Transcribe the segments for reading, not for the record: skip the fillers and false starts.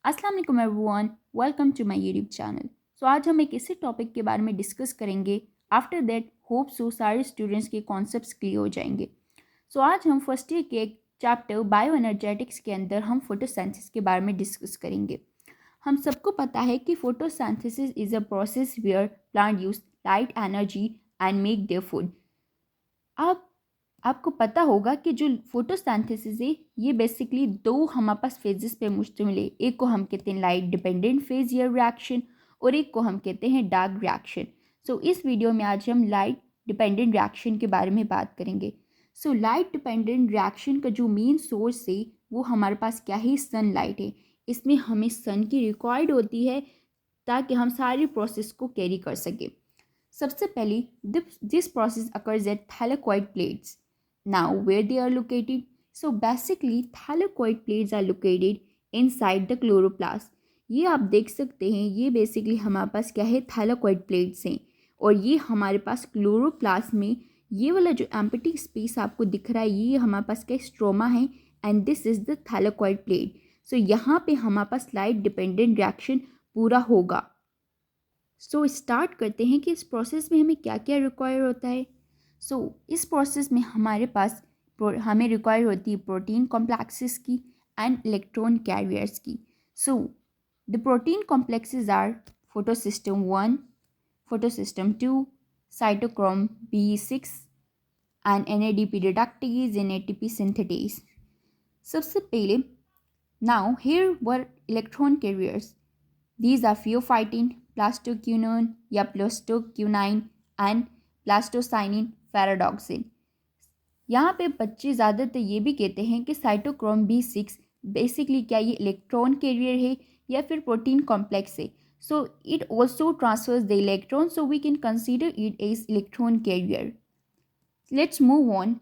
अस्सलाम वालेकुम everyone, welcome to my YouTube channel. So आज हम एक ऐसे टॉपिक के बारे में डिस्कस करेंगे। आफ्टर दैट होप सो सारे स्टूडेंट्स के कॉन्सेप्ट्स क्लियर हो जाएंगे। सो आज हम फर्स्ट ईयर के एक चैप्टर बायो एनर्जेटिक्स के अंदर हम फोटोसिंथेसिस के बारे में डिस्कस करेंगे। हम सबको पता है कि photosynthesis is a process where plant use light energy and make their food. आप आपको पता होगा कि जो फोटोसिंथेसिस है ये बेसिकली दो हमारे पास फेजेस पे मुश्तमिल है। एक को हम कहते हैं लाइट डिपेंडेंट फेज या रिएक्शन और एक को हम कहते हैं डार्क रिएक्शन। सो इस वीडियो में आज हम लाइट डिपेंडेंट रिएक्शन के बारे में बात करेंगे। सो लाइट डिपेंडेंट रिएक्शन का जो मेन सोर्स है वो हमारे पास क्या है, सनलाइट है। इसमें हमें सन की रिक्वायर्ड होती है ताकि हम सारी प्रोसेस को कैरी कर सकें। सबसे पहले this process occurs at thylakoid plates. Now, where they are located? So basically, thylakoid plates are located inside the chloroplast. ये आप देख सकते हैं, ये बेसिकली हमारे पास क्या है, थैलाकॉइड प्लेट्स हैं और ये हमारे पास क्लोरोप्लास्ट में ये वाला जो एम्प्टी स्पेस आपको दिख रहा है ये हमारे पास क्या स्ट्रोमा है and this is the thylakoid plate. So यहाँ पे हमारे पास लाइट डिपेंडेंट रिएक्शन पूरा होगा। सो स्टार्ट करते हैं कि इस प्रोसेस में हमें क्या क्या रिक्वायर होता है। सो इस प्रोसेस में हमारे पास हमें रिक्वायर होती है प्रोटीन कॉम्प्लेक्सेस की एंड इलेक्ट्रॉन कैरियर्स की। So the protein complexes are photosystem 1, photosystem 2, cytochrome B6 and NADP reductase and ATP synthetase. सबसे पहले now here were electron carriers. These are pheophytin, plastoquinone या plastoquinine and plastocyanin ferredoxin। यहाँ पे बच्चे ज़्यादातर ये भी कहते हैं कि साइटोक्रोम B6 बेसिकली क्या ये इलेक्ट्रॉन कैरियर है या फिर प्रोटीन कॉम्प्लेक्स है। So it also transfers the electron, so we can consider it as electron carrier. Let's move on.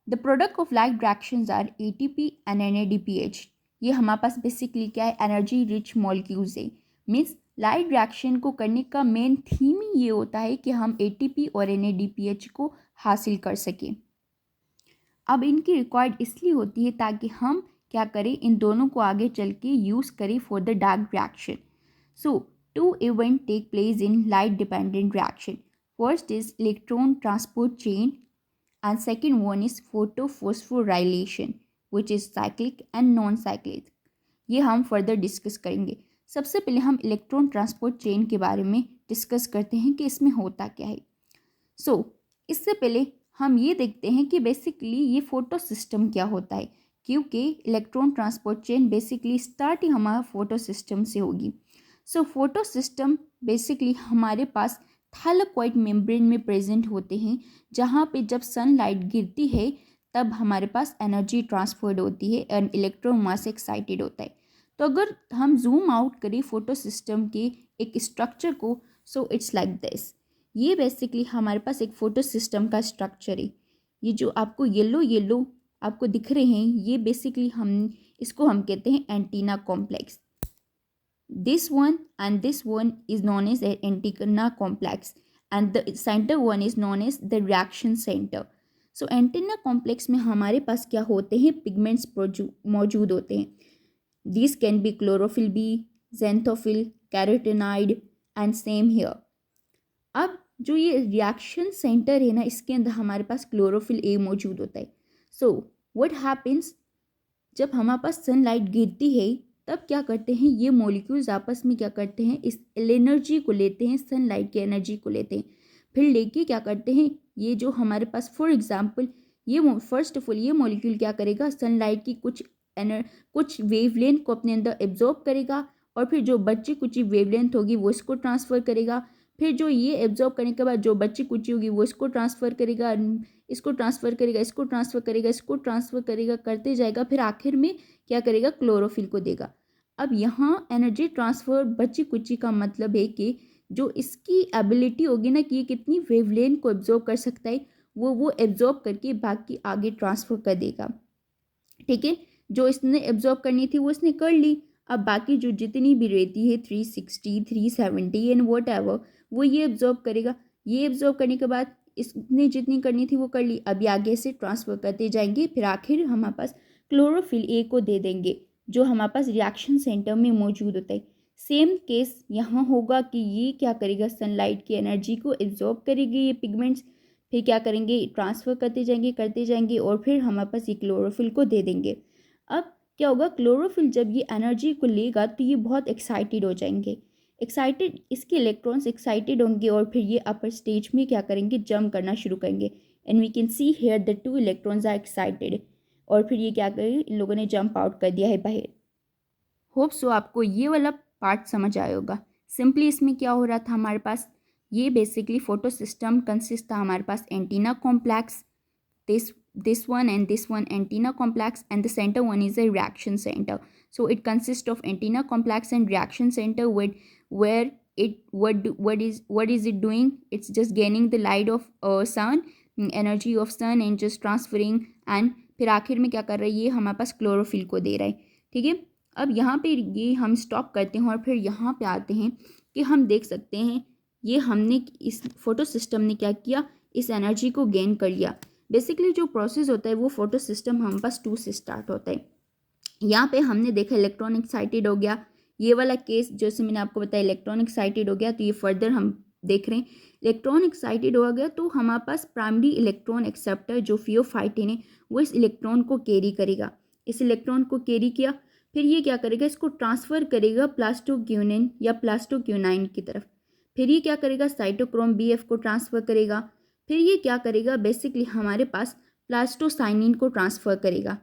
The product of light reactions are ATP and NADPH। ये हमारे पास basically क्या है, energy rich molecules है। Means light reaction को करने का main theme ही ये होता है कि हम ATP और NADPH को हासिल कर सकें। अब इनकी रिक्वायर्ड इसलिए होती है ताकि हम क्या करें, इन दोनों को आगे चल के यूज़ करें for the dark reaction. So two event take place in light dependent reaction. First is electron transport chain and second one is photophosphorylation which is cyclic and non-cyclic। ये हम फर्दर डिस्कस करेंगे। सबसे पहले हम electron transport chain के बारे में discuss करते हैं कि इसमें होता क्या है। सो इससे पहले हम ये देखते हैं कि बेसिकली ये फोटो सिस्टम क्या होता है, क्योंकि electron transport chain basically start ही हमारा फोटो सिस्टम से होगी। सो फोटो सिस्टम बेसिकली हमारे पास थैलाकॉइड मेम्ब्रेन में प्रेजेंट होते हैं, जहाँ पे जब सनलाइट गिरती है तब हमारे पास एनर्जी ट्रांसफर्ड होती है एंड इलेक्ट्रॉन वहाँ से एक्साइटेड होता है। तो अगर हम जूम आउट करें फोटो सिस्टम के एक स्ट्रक्चर को, सो इट्स लाइक दिस। ये बेसिकली हमारे पास एक फोटो सिस्टम का स्ट्रक्चर है। ये जो आपको येलो येलो आपको दिख रहे हैं ये बेसिकली हम इसको हम कहते हैं antenna complex. This one and this one is known as an antenna complex and the center one is known as the reaction center। So antenna complex में हमारे पास क्या होते हैं, पिगमेंट्स मौजूद होते हैं। These can be chlorophyll B, xanthophyll, carotenoid and same here। अब जो ये रिएक्शन सेंटर है ना, इसके अंदर हमारे पास क्लोरोफिल A मौजूद होता है। सो व्हाट हैपन्स, जब हमारे पास सनलाइट गिरती है तब क्या करते हैं, ये मॉलिक्यूल्स आपस में क्या करते हैं, इस एनर्जी को लेते हैं, सनलाइट की एनर्जी को लेते हैं। फिर लेके क्या करते हैं, ये जो हमारे पास फॉर एग्जांपल ये फर्स्ट ऑफ ऑल ये मॉलिक्यूल क्या करेगा, सनलाइट की कुछ वेवलेंथ को अपने अंदर एब्जॉर्ब करेगा और फिर जो बच्ची कुची वेवलेंथ होगी वो इसको ट्रांसफ़र करेगा। फिर जो ये एब्जॉर्ब करने के बाद जो बच्ची कुची होगी वो इसको ट्रांसफ़र करेगा, इसको ट्रांसफ़र करेगा, इसको ट्रांसफ़र करेगा, इसको ट्रांसफ़र करेगा, करते जाएगा। फिर आखिर में क्या करेगा, क्लोरोफिल को देगा। अब यहाँ एनर्जी ट्रांसफ़र बच्ची कुची का मतलब है कि जो इसकी एबिलिटी होगी ना कि ये कितनी वेवलेंथ को एब्जॉर्ब कर सकता है, वो एब्जॉर्ब करके बाकी आगे ट्रांसफ़र कर देगा। ठीक है, जो इसने एब्जॉर्ब करनी थी वो इसने कर ली। अब बाकी जो जितनी भी रहती है 360, 370 एंड वॉट एवर वो ये एब्जॉर्ब करेगा। ये एब्जॉर्ब करने के बाद इसने जितनी करनी थी वो कर ली। अभी आगे से ट्रांसफ़र करते जाएंगे, फिर आखिर हमारे पास क्लोरोफिल A को दे देंगे जो हमारे पास रिएक्शन सेंटर में मौजूद होता है। सेम केस यहाँ होगा कि ये क्या करेगा, सनलाइट की एनर्जी को एब्जॉर्ब करेगी ये पिगमेंट्स, फिर क्या करेंगे, ट्रांसफ़र करते जाएंगे और फिर हमारे पास ये क्लोरोफिल को दे देंगे। अब क्या होगा, क्लोरोफिल जब ये एनर्जी को लेगा तो ये बहुत एक्साइटेड हो जाएंगे। एक्साइटेड, इसके इलेक्ट्रॉन्स एक्साइटेड होंगे और फिर ये अपर स्टेज में क्या करेंगे, जंप करना शुरू करेंगे। And we can see here the 2 electrons are excited, और फिर ये क्या करेंगे, इन लोगों ने जंप आउट कर दिया है बाहर। होप सो आपको ये वाला पार्ट समझ आया होगा। सिंपली इसमें क्या हो रहा था, हमारे पास ये बेसिकली फोटो सिस्टम कंसिस्ट था हमारे पास antenna complex, this one and this one antenna complex, and the center one is a reaction center. So it consists of antenna complex and reaction center with where it what is it doing, it's just gaining the light of sun, energy of sun and just transferring, and फिर आखिर में क्या कर रहा है, ये हमारे पास chlorophyll को दे रहा है। ठीक है, अब यहाँ पे ये हम स्टॉप करते हैं और फिर यहाँ पे आते हैं कि हम देख सकते हैं ये हमने इस फोटो सिस्टम ने क्या किया, इस एनर्जी को गेन कर लिया। बेसिकली जो प्रोसेस होता है वो फोटो सिस्टम हमारे पास 2 से स्टार्ट होता है। यहाँ पे हमने देखा इलेक्ट्रॉन एक्साइटेड हो गया, ये वाला केस जैसे मैंने आपको बताया इलेक्ट्रॉन एक्साइटेड हो गया, तो ये फर्दर हम देख रहे हैं इलेक्ट्रॉन एक्साइटेड हो गया तो हमारे पास प्राइमरी इलेक्ट्रॉन एक्सेप्टर जो फियोफाइटिन है वो इस इलेक्ट्रॉन को कैरी करेगा। इस इलेक्ट्रॉन को कैरी किया, फिर ये क्या करेगा, इसको ट्रांसफ़र करेगा प्लास्टोक्यूनिन या प्लास्टोक्यूनाइन की तरफ। फिर ये क्या करेगा, साइटोक्रोम BF को ट्रांसफ़र करेगा। फिर ये क्या करेगा, बेसिकली हमारे पास प्लास्टोसाइनिन को ट्रांसफ़र करेगा।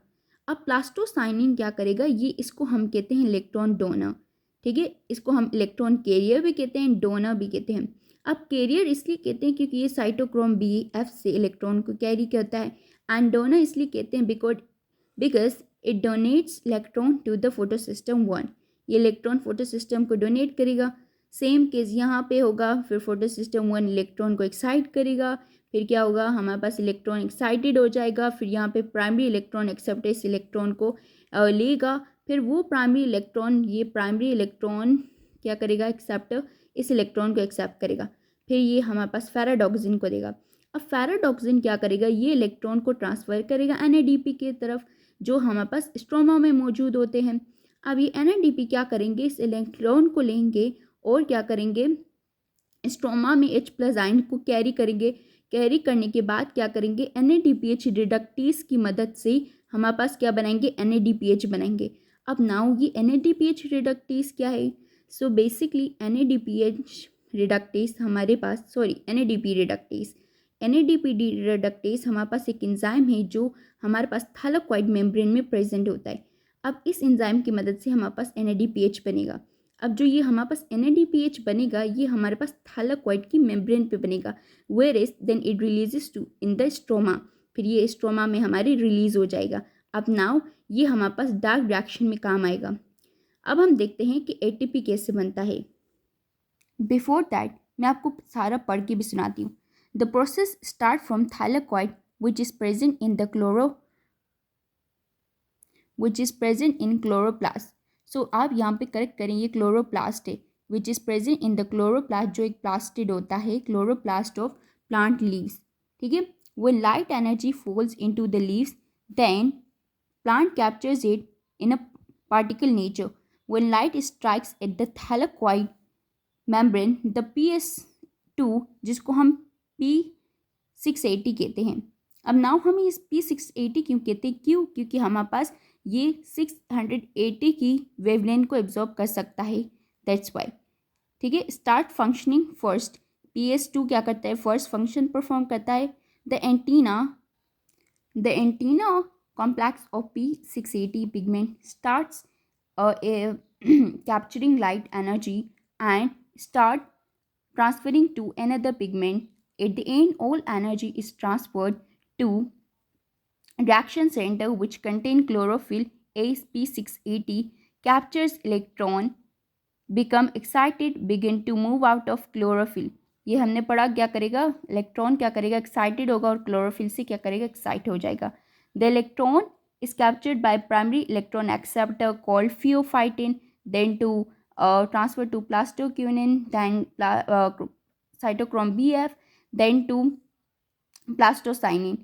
अब प्लास्टोसाइनिन क्या करेगा, ये इसको हम कहते हैं इलेक्ट्रॉन डोनर। ठीक है, इसको हम इलेक्ट्रॉन कैरियर भी कहते हैं, डोनर भी कहते हैं। अब कैरियर इसलिए कहते हैं क्योंकि ये साइटोक्रोम BF से इलेक्ट्रॉन को कैरी करता है, एंड डोनर इसलिए कहते हैं because it donates electron to the photosystem 1। ये इलेक्ट्रॉन फोटो सिस्टम को डोनेट करेगा। सेम केस यहाँ पे होगा, फिर फोटो सिस्टम 1 इलेक्ट्रॉन को एक्साइट करेगा, फिर क्या होगा, हमारे पास इलेक्ट्रॉन एक्साइटेड हो जाएगा, फिर यहाँ पे प्राइमरी इलेक्ट्रॉन एक्सेप्टर इस इलेक्ट्रॉन को लेगा, फिर वो प्राइमरी इलेक्ट्रॉन क्या करेगा, एक्सेप्टर इस इलेक्ट्रॉन को एक्सेप्ट करेगा, फिर ये हमारे पास फेराडॉक्सिन को देगा। अब फेराडॉक्सिन क्या करेगा, ये इलेक्ट्रॉन को ट्रांसफ़र करेगा NADP की तरफ जो हमारे पास स्ट्रोमा में मौजूद होते हैं। अब ये NADP क्या करेंगे, इस इलेक्ट्रॉन को लेंगे और क्या करेंगे, स्ट्रोमा में H+ आयन को कैरी करेंगे। कैरी करने के बाद क्या करेंगे, NADPH रिडक्टेज की मदद से हमारे पास क्या बनाएंगे, NADPH बनाएंगे। अब नाउ ये NADPH रिडक्टेज क्या है, सो बेसिकली NADPH रिडक्टेज हमारे पास NADP रिडक्टेज हमारे पास एक एंजाइम है जो हमारे पास थैलेकॉइड मेम्ब्रेन में प्रेजेंट होता है। अब इस एंजाइम की मदद से हमारे पास NADPH बनेगा। अब जो ये हमारे पास NADPH बनेगा ये हमारे पास थैलेकॉइड की मेम्ब्रेन पे बनेगा, where is then it releases to in the stroma, फिर ये स्ट्रोमा में हमारे रिलीज हो जाएगा। अब नाउ ये हमारे पास डार्क रिएक्शन में काम आएगा। अब हम देखते हैं कि ATP कैसे बनता है। बिफोर दैट मैं आपको सारा पढ़ के भी सुनाती हूँ। The process start from thylakoid which is present in chloroplast. So आप यहाँ पे करेक्ट करें, ये क्लोरोप्लास्ट है which is present in the chloroplast, जो एक प्लास्टिड होता है, क्लोरोप्लास्ट ऑफ प्लांट लीव्स। ठीक है, when light energy falls into the leaves then plant captures it in a particle nature. When light strikes at the thylakoid membrane, the PS2 जिसको हम P680 कहते हैं। अब नाउ हम इस P680 क्यों कहते हैं, क्योंकि हमारे पास ये 680 की वेवलेंथ को एब्जॉर्ब कर सकता है, दैट्स वाई। ठीक है, स्टार्ट फंक्शनिंग फर्स्ट। PS2 क्या करता है, फर्स्ट फंक्शन परफॉर्म करता है। The antenna complex of P680 pigment starts capturing light energy and start transferring to another pigment. At the end, all energy is transferred to reaction center which contain chlorophyll as P680 captures electron, become excited, begin to move out of chlorophyll. ये हमने पढ़ा, क्या करेगा, electron क्या करेगा, excited होगा और chlorophyll से क्या करेगा, एक्साइट हो जाएगा। The electron is captured by primary electron acceptor called pheophytin, then to transfer to plastoquinone, then cytochrome BF, then to plastocyanin.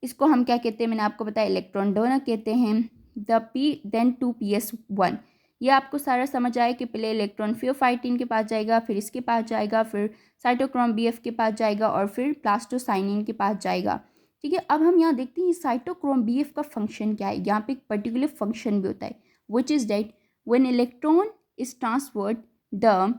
इसको हम क्या कहते हैं, मैंने आपको बताया इलेक्ट्रॉन डोनर कहते हैं। The P then 2ps1। ये आपको सारा समझ आया कि पहले इलेक्ट्रॉन फियोफाइटिन के पास जाएगा, फिर इसके पास जाएगा, फिर साइटोक्रोम बीएफ के पास जाएगा और फिर प्लास्टोसाइनिन के पास जाएगा। ठीक है, अब हम यहाँ देखते हैं साइटोक्रोम बीएफ का फंक्शन क्या है। यहाँ पे एक पर्टिकुलर फंक्शन भी होता है which is that when electron is transferred the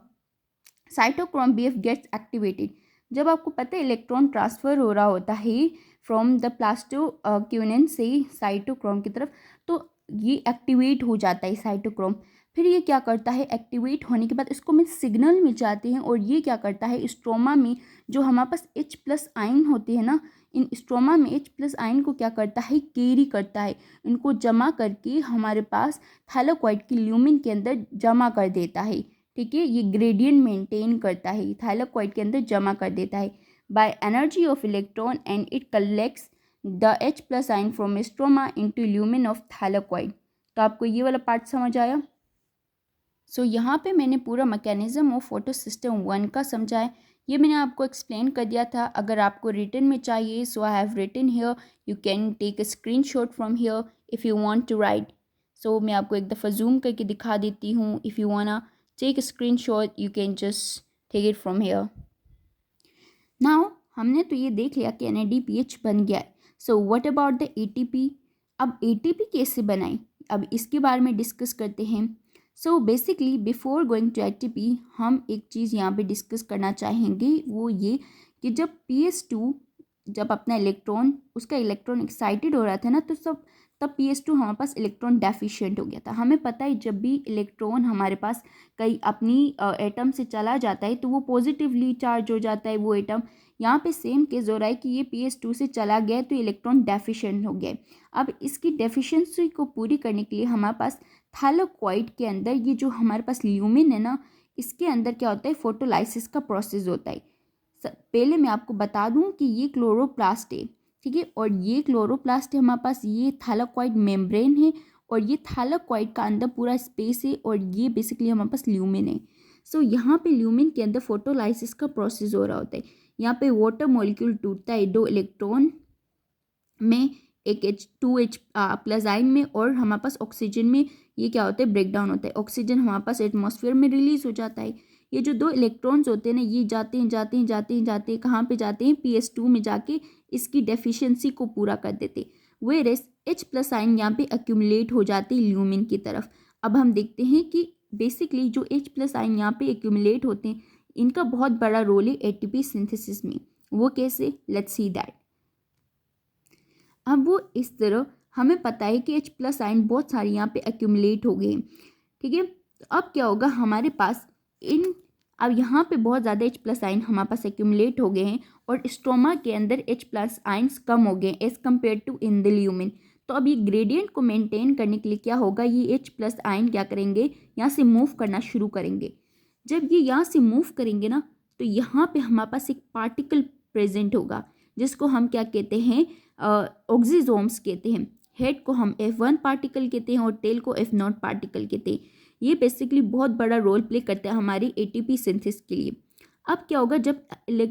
cytochrome BF gets activated. जब आपको पता है इलेक्ट्रॉन ट्रांसफ़र हो रहा होता है फ्रॉम द प्लास्टोक्यूनिन से साइटोक्रोम की तरफ, तो ये एक्टिवेट हो जाता है साइटोक्रोम। फिर ये क्या करता है, एक्टिवेट होने के बाद इसको में सिग्नल मिल जाते हैं और ये क्या करता है, स्ट्रोमा में जो हमारे पास H+ आयन होते हैं ना, इन स्ट्रोमा में H+ आयन को क्या करता है, कैरी करता है, इनको जमा करके हमारे पास थैलेकॉइड की ल्यूमिन के अंदर जमा कर देता है। ठीक है, ये ग्रेडियंट मेंटेन करता है, थैलेकॉइड के अंदर जमा कर देता है by energy of electron and it collects the H+ ion from stroma into lumen of thylakoid. तो आपको ये वाला पार्ट समझ आया। सो यहाँ पे मैंने पूरा मैकेनिज्म ऑफ फोटोसिस्टम 1 का समझाया, ये मैंने आपको एक्सप्लेन कर दिया था। अगर आपको रिटन में चाहिए, so I have written here, you can take a screenshot from here if you want to write. So मैं आपको एक दफ़ा जूम करके दिखा देती हूँ। If you wanna take a screenshot you can just take it from here. Now हमने तो ये देख लिया कि NADPH बन गया है। So what about the ATP। अब ATP कैसे बनाएं, अब इसके बारे में डिस्कस करते हैं। So basically before going to ATP हम एक चीज़ यहाँ पे डिस्कस करना चाहेंगे, वो ये कि जब PS2 जब अपना इलेक्ट्रॉन उसका इलेक्ट्रॉन एक्साइटेड हो रहा था ना, तो तब PS2 हमारे पास इलेक्ट्रॉन डेफिशिएंट हो गया था। हमें पता है जब भी इलेक्ट्रॉन हमारे पास कहीं अपनी एटम से चला जाता है तो वो पॉजिटिवली चार्ज हो जाता है वो एटम। यहाँ पे सेम केस हो रहा है कि ये PS2 से चला गया तो इलेक्ट्रॉन डेफिशिएंट हो गया। अब इसकी डेफिशिएंसी को पूरी करने के लिए हमारे पास थैलेकॉइड के अंदर ये जो हमारे पास ल्यूमिन है ना, इसके अंदर क्या होता है, फोटोलाइसिस का प्रोसेस होता है। पहले मैं आपको बता दूं कि ये क्लोरोप्लास्ट है। ठीक है, और ये क्लोरोप्लास्ट है हमारे पास, ये थैलेकॉइड मेम्ब्रेन है और ये थैलेकॉइड का अंदर पूरा स्पेस है और ये बेसिकली हमारे पास ल्यूमिन है। सो यहाँ पे ल्यूमिन के अंदर फोटोलाइसिस का प्रोसेस हो रहा होता है। यहाँ पे वाटर मॉलिक्यूल टूटता है 2 इलेक्ट्रॉन में, एक H2H+ आयन में, और हमारे पास ऑक्सीजन में ये क्या होता है, ब्रेकडाउन होता है। ऑक्सीजन हमारे पास एटमॉस्फेयर में रिलीज हो जाता है। ये जो 2 इलेक्ट्रॉन्स होते हैं ना, ये जाते हैं जाते हैं जाते हैं जाते हैं कहाँ पे जाते हैं, PS2 में जाके इसकी डेफिशिएंसी को पूरा कर देते। वेयरएज H+ आयन यहाँ पे एक्यूमुलेट हो जाते हैं ल्यूमिन की तरफ। अब हम देखते हैं कि बेसिकली जो H+ आयन यहाँ पे एक्यूमुलेट होते हैं, इनका बहुत बड़ा रोल है ATP सिंथेसिस में। वो कैसे, लेट्स सी दैट। अब वो इस तरह, हमें पता है कि H+ आयन बहुत सारे यहाँ पे एक्यूमुलेट हो गए हैं। ठीक है, तो अब क्या होगा हमारे पास अब यहाँ पे बहुत ज़्यादा H+ आयन हमारे पास एक्यूमुलेट हो गए हैं और स्ट्रोमा के अंदर H+ आयन्स कम हो गए as compare to in the lumen. तो अब ये ग्रेडियंट को मेंटेन करने के लिए क्या होगा, ये H+ आयन क्या करेंगे, यहाँ से मूव करना शुरू करेंगे। जब ये यहाँ से मूव करेंगे ना, तो यहाँ पे हमारे पास एक पार्टिकल प्रेजेंट होगा जिसको हम क्या कहते हैं, ऑक्सीजोम्स कहते हैं। हेड को हम F1 पार्टिकल कहते हैं और टेल को F0 पार्टिकल कहते हैं। ये बेसिकली बहुत बड़ा रोल प्ले करता है हमारी ATP सिंथेसिस के लिए। अब क्या होगा, जब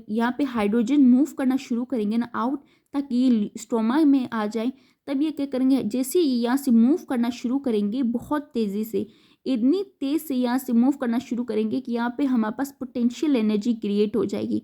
यहाँ पे हाइड्रोजन मूव करना शुरू करेंगे ना आउट, ताकि ये स्ट्रोमा में आ जाए, तब ये क्या करेंगे, जैसे ये यहाँ से मूव करना शुरू करेंगे बहुत तेज़ी से, इतनी तेज़ से यहाँ से मूव करना शुरू करेंगे कि यहाँ पे हमारे पास पोटेंशियल एनर्जी क्रिएट हो जाएगी।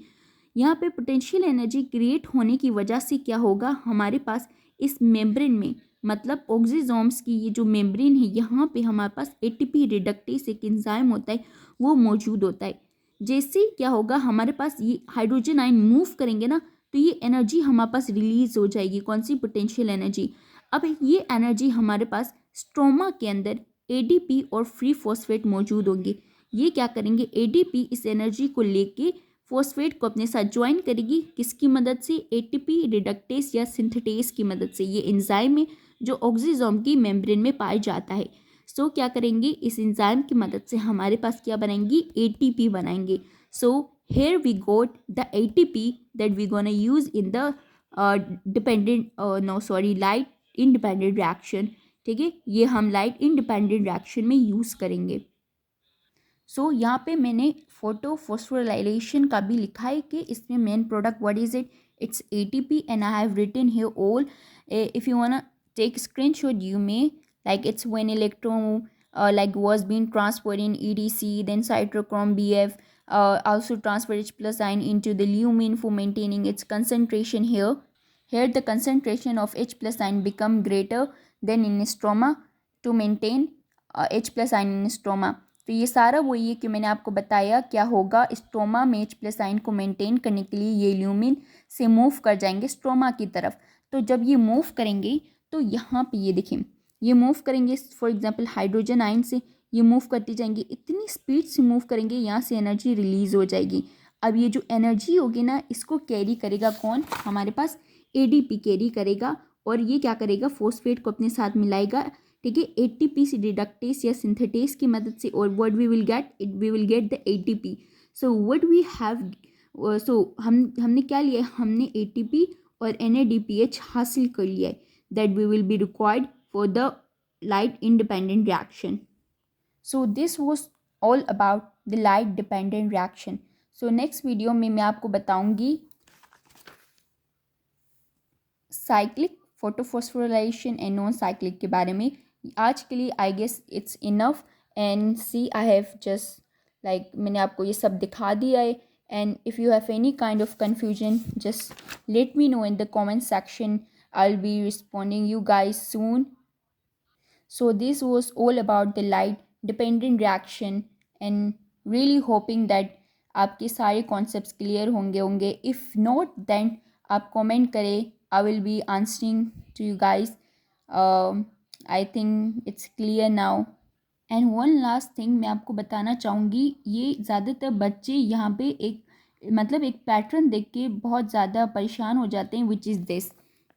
यहाँ पे पोटेंशियल एनर्जी क्रिएट होने की वजह से क्या होगा, हमारे पास इस मेम्ब्रेन में, मतलब ऑक्सीजोम्स की ये जो मेम्ब्रेन है, यहाँ पे हमारे पास ATP रिडक्टेस एक एंजाइम होता है, वो मौजूद होता है। जैसे क्या होगा, हमारे पास ये हाइड्रोजन आयन मूव करेंगे ना, तो ये एनर्जी हमारे पास रिलीज हो जाएगी। कौन सी, पोटेंशियल एनर्जी। अब ये एनर्जी हमारे पास स्ट्रोमा के अंदर ADP और फ्री फॉस्फेट मौजूद होंगे। ये क्या करेंगे, ADP इस एनर्जी को लेके फॉस्फेट को अपने साथ ज्वाइन करेगी, किसकी मदद से, ATP रिडक्टेस या सिंथेटेस की मदद से। ये एंजाइम है जो ऑक्सीजोम की मेम्ब्रेन में पाया जाता है। सो क्या करेंगे, इस एंजाइम की मदद से हमारे पास क्या बनाएंगी, ATP बनाएंगे। सो here we got the ATP that we gonna use in the light independent reaction। ठीक है, ये हम लाइट इंडिपेंडेंट रिएक्शन में यूज़ करेंगे। सो यहाँ पे मैंने फोटोफॉस्फोराइलेशन का भी लिखा है कि इसमें main product what is it, it's ATP and I have written here all. If you wanna take screenshot you may like it's when electron like was being transferred in EDC, then cytochrome BF also transfer H plus ion into the lumen for maintaining its concentration here. Here the concentration of H plus ion become greater than in stroma to maintain H plus ion in stroma. तो ये सारा वही है कि मैंने आपको बताया क्या होगा स्ट्रोमा में H प्लस आइन को मेंटेन करने के लिए ये ल्यूमिन से मूव कर जाएंगे स्ट्रोमा की तरफ। तो जब ये मूव करेंगे तो यहाँ पे ये देखें ये मूव करेंगे फॉर एग्जांपल हाइड्रोजन आयन से ये मूव करती जाएंगे, इतनी स्पीड से मूव करेंगे यहाँ से एनर्जी रिलीज़ हो जाएगी। अब ये जो एनर्जी होगी ना इसको कैरी करेगा कौन, हमारे पास ADP कैरी करेगा और ये क्या करेगा फोस्फेट को अपने साथ मिलाएगा, ठीक है, ATP से रिडक्टेस या सिंथेटेस की मदद से, और what we will get the ATP। So what we have so हमने क्या लिया, हमने ATP और NADPH हासिल कर लिया है that we will be required for the light independent reaction. So this was all about the light dependent reaction. So next video में मैं आपको बताऊंगी cyclic photophosphorilation and non cyclic के बारे में। आज के लिए I guess it's enough and see I have just like मैंने आपको ये सब दिखा दिया है, and if you have any kind of confusion just let me know in the comment section. I'll be responding you guys soon. So this was all about the light dependent reaction and really hoping that आपके सारे concepts clear होंगे. If not then आप comment करें, I will be answering to you guys. I think it's clear now. And one last thing मैं आपको बताना चाहूँगी, ये ज़्यादातर बच्चे यहाँ पे एक मतलब एक पैटर्न देख के बहुत ज़्यादा परेशान हो जाते हैं विच इज़ दिस,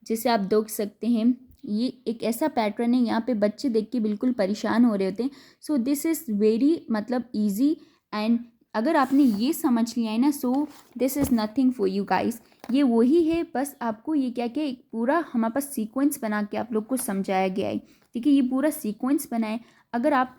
जैसे आप देख सकते हैं ये एक ऐसा पैटर्न है, यहाँ पे बच्चे देख के बिल्कुल परेशान हो रहे होते हैं। सो दिस इज़ वेरी मतलब ईजी एंड अगर आपने ये समझ लिया है ना so this is nothing for you guys. ये वही है, बस आपको ये क्या क्या एक पूरा हमारे पास सीक्वेंस बना के आप लोग को समझाया गया है, ठीक है, ये पूरा सीक्वेंस बना है। अगर आप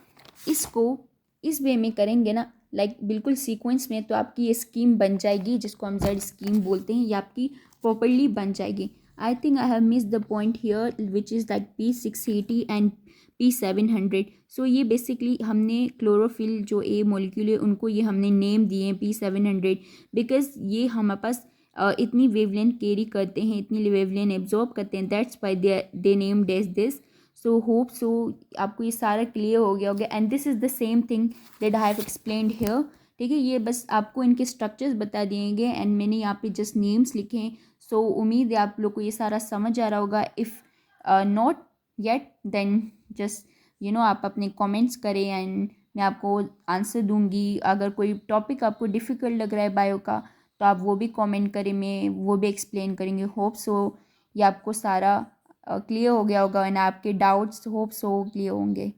इसको इस वे में करेंगे ना लाइक बिल्कुल सीक्वेंस में, तो आपकी ये स्कीम बन जाएगी जिसको हम जेड स्कीम बोलते हैं, ये आपकी प्रॉपर्ली बन जाएगी। I think I have miss the point here which is that P680 and P700। सो ये बेसिकली हमने क्लोरोफिल जो ए मॉलिक्यूल है उनको ये हमने नेम दिए हैं P700 बिकॉज ये हमारे पास इतनी वेवलेंथ कैरी करते हैं, इतनी वेवलेंथ एब्जॉर्ब करते हैं, that's why they named as this. So hope so आपको ये सारा क्लियर हो गया होगा and this is the same thing that I have explained here, ठीक है। ये बस आपको इनके स्ट्रक्चर्स बता दिए गए एंड मैंने यहाँ पे जस्ट नेम्स लिखे हैं। सो उम्मीद है आप लोग को ये सारा समझ आ रहा होगा। If not yet then just आप अपने कमेंट्स करें एंड मैं आपको आंसर दूंगी। अगर कोई टॉपिक आपको डिफ़िकल्ट लग रहा है बायो का तो आप वो भी कमेंट करें, मैं वो भी एक्सप्लेन करेंगे। होप सो ये आपको सारा क्लियर हो गया होगा एंड आपके डाउट्स होप सो क्लियर होंगे।